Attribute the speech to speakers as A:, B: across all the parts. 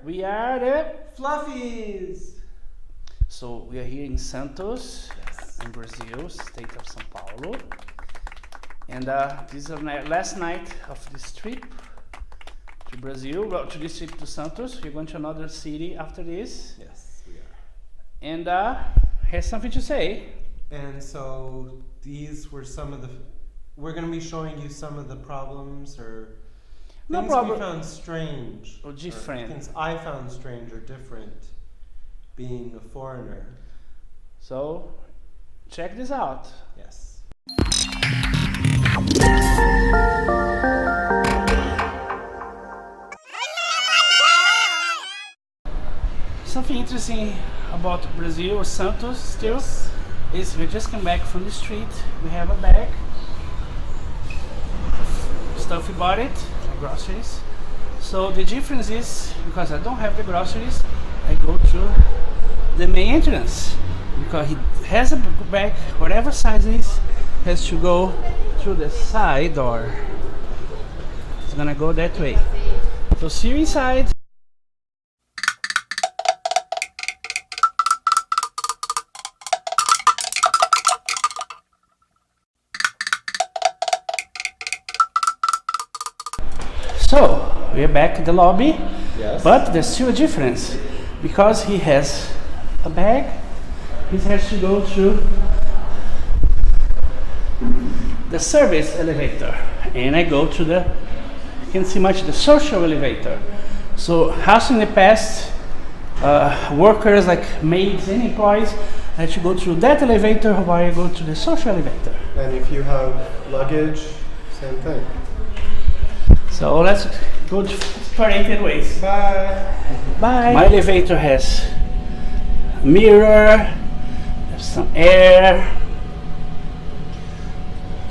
A: We are the
B: Fluffies!
A: So we are here in Santos,
B: Yes.
A: in Brazil, state of São Paulo. And this is our last night of this trip to Brazil, well, to this trip to Santos. We're going to another city after this.
B: Yes, we are.
A: And has something to say.
B: And so these were some of the... We're going to be showing you some of the problems or
A: No
B: things
A: problem.
B: we found strange.
A: Or different.
B: Things I found strange or different being a foreigner.
A: So check this out.
B: Yes.
A: Something interesting about Brazil or Santos still is we just come back from the street. We have a bag, stuff we bought it, like groceries. So the difference is because I don't have the groceries, I go to the main entrance because he has a bag, whatever size it is, has to go through the side door. It's gonna go that way. So see you inside. So we're back in the lobby,
B: Yes.
A: but there's still a difference because he has a bag. He has to go through the service elevator, and I go to the, you can see much the social elevator. So house in the past, workers like maids and employees had to go through that elevator while I go to the social elevator.
B: And if you have luggage, same thing.
A: So let's go to separated ways.
B: Bye!
A: Bye. My elevator has a mirror, there's some air.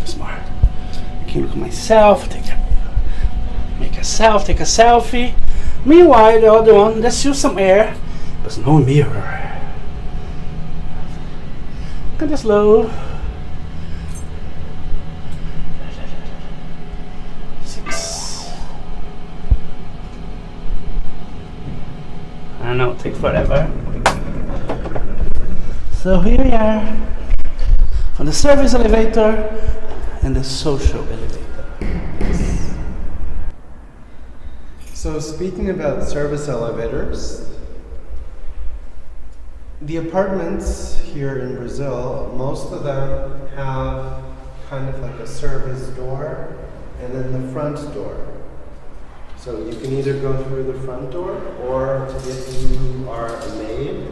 A: Smart. I can look at myself, take a selfie. Meanwhile, the other one, there's still some air, but no mirror. Look at this low. 6. I know, it takes forever. So here we are on the service elevator and the social elevator.
B: So speaking about service elevators, the apartments here in Brazil, most of them have kind of like a service door and then the front door. So you can either go through the front door, or if you are a maid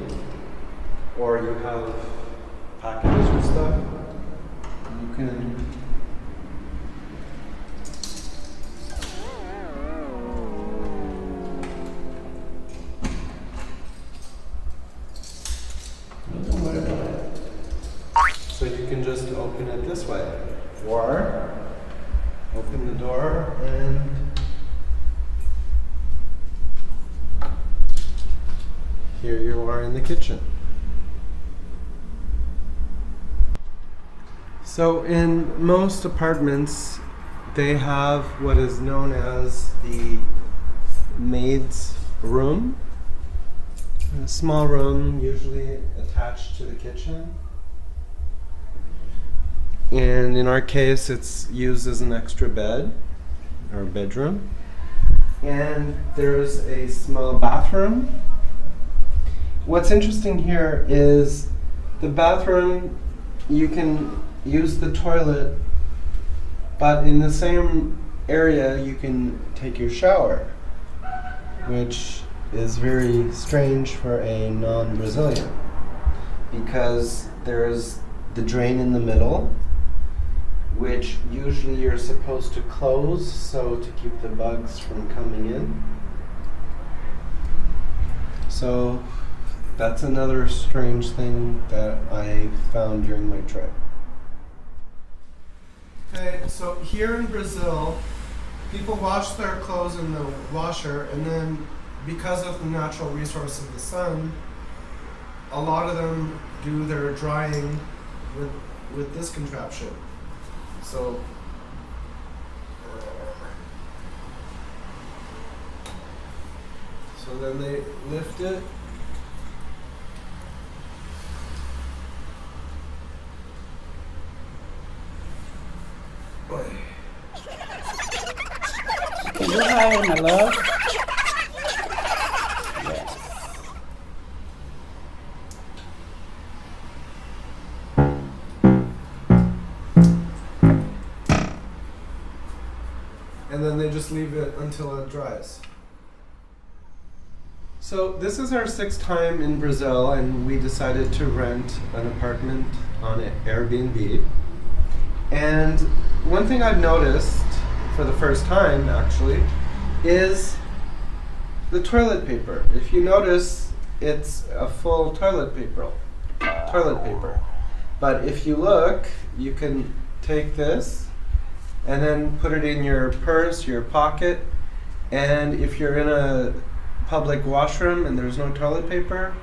B: or you have packages or stuff, you can So you can just open it this way, or open the door and here you are in the kitchen. So in most apartments, they have what is known as the maid's room. A small room, usually attached to the kitchen. And in our case, it's used as an extra bed or bedroom. And there's a small bathroom. What's interesting here is the bathroom, you can use the toilet, but in the same area you can take your shower, which is very strange for a non-Brazilian because there's the drain in the middle, which usually you're supposed to close so to keep the bugs from coming in. So that's another strange thing that I found during my trip. Okay, so here in Brazil, people wash their clothes in the washer, and then because of the natural resource of the sun, a lot of them do their drying with this contraption. So So then they lift it.
A: Can you hire my love? Yes.
B: And then they just leave it until it dries. So this is our 6th time in Brazil, and we decided to rent an apartment on Airbnb. And one thing I've noticed for the first time, actually, is the toilet paper. If you notice, it's a full toilet paper. But if you look, you can take this and then put it in your purse, your pocket, and if you're in a public washroom and there's no toilet paper,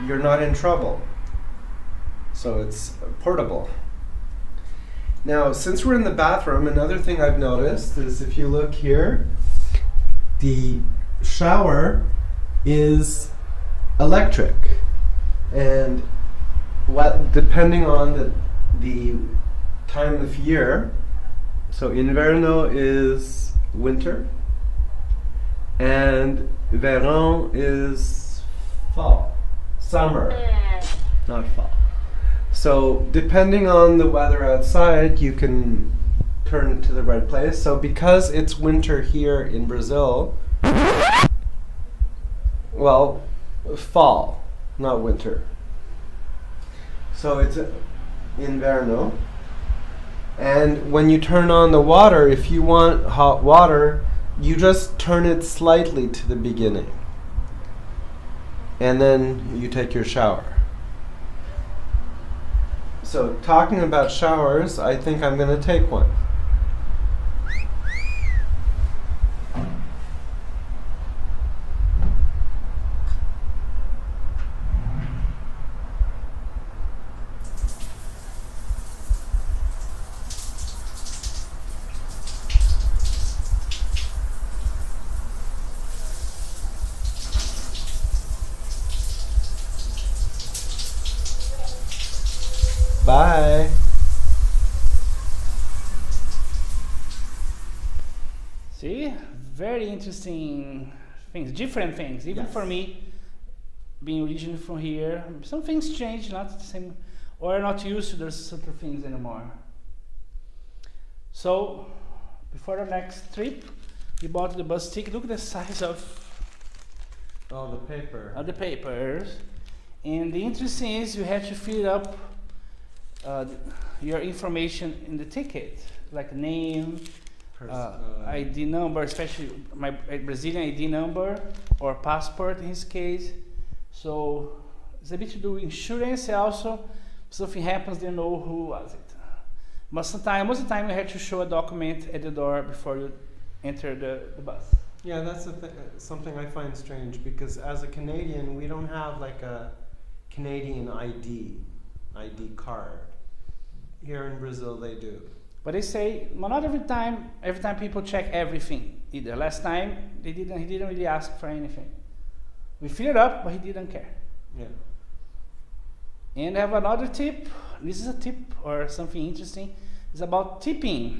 B: you're not in trouble. So it's portable. Now, since we're in the bathroom, another thing I've noticed is if you look here, the shower is electric. And depending on the time of year, so inverno is winter, and verão is fall, summer, not fall. So depending on the weather outside, you can turn it to the right place. So because it's winter here in Brazil, well, fall, not winter. So it's inverno. And when you turn on the water, if you want hot water, you just turn it slightly to the beginning. And then you take your shower. So talking about showers, I think I'm going to take one. Bye.
A: See, very interesting things, different things. Even
B: Yes.
A: for me, being originally from here, some things change, not the same, or not used to those sort of things anymore. So, before the next trip, we bought the bus ticket. Look at the size of
B: Oh, the paper.
A: the papers. And the interesting is you have to fill up your information in the ticket, like name, ID number, especially my Brazilian ID number or passport in his case. So it's a bit to do with insurance also. If something happens, they know who was it. Most of the time you have to show a document at the door before you enter the bus.
B: Yeah, that's something I find strange, because as a Canadian, we don't have like a Canadian ID card. Here in Brazil, they do.
A: But they say, well, not every time people check everything either. Last time, he didn't really ask for anything. We filled it up, but he didn't care.
B: Yeah.
A: And I have another tip. This is a tip or something interesting. It's about tipping.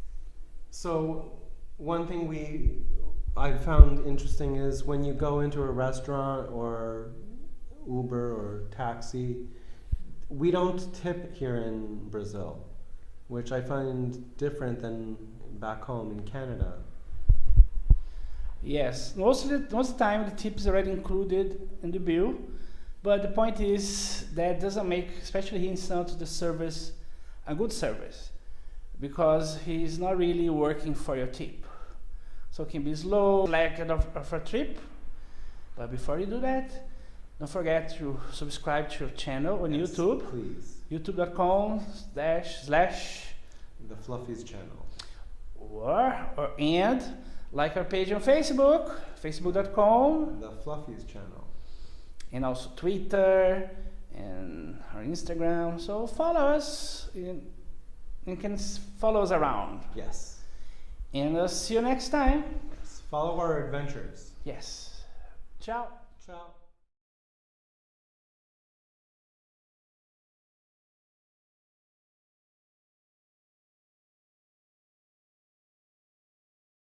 B: So one thing I found interesting is when you go into a restaurant or Uber or taxi, we don't tip here in Brazil, which I find different than back home in Canada.
A: Yes, most of the time the tip is already included in the bill, but the point is that doesn't make, especially here in Santos, the service a good service, because he's not really working for your tip. So it can be slow, like of a trip, but before you do that, don't forget to subscribe to your channel on YouTube.
B: Please.
A: youtube.com//
B: The Fluffies channel.
A: and like our page on Facebook, facebook.com,
B: The Fluffies channel.
A: and also Twitter and our Instagram. So follow us and can follow us around.
B: Yes.
A: And see you next time.
B: Follow our adventures.
A: Yes. Ciao. Ciao.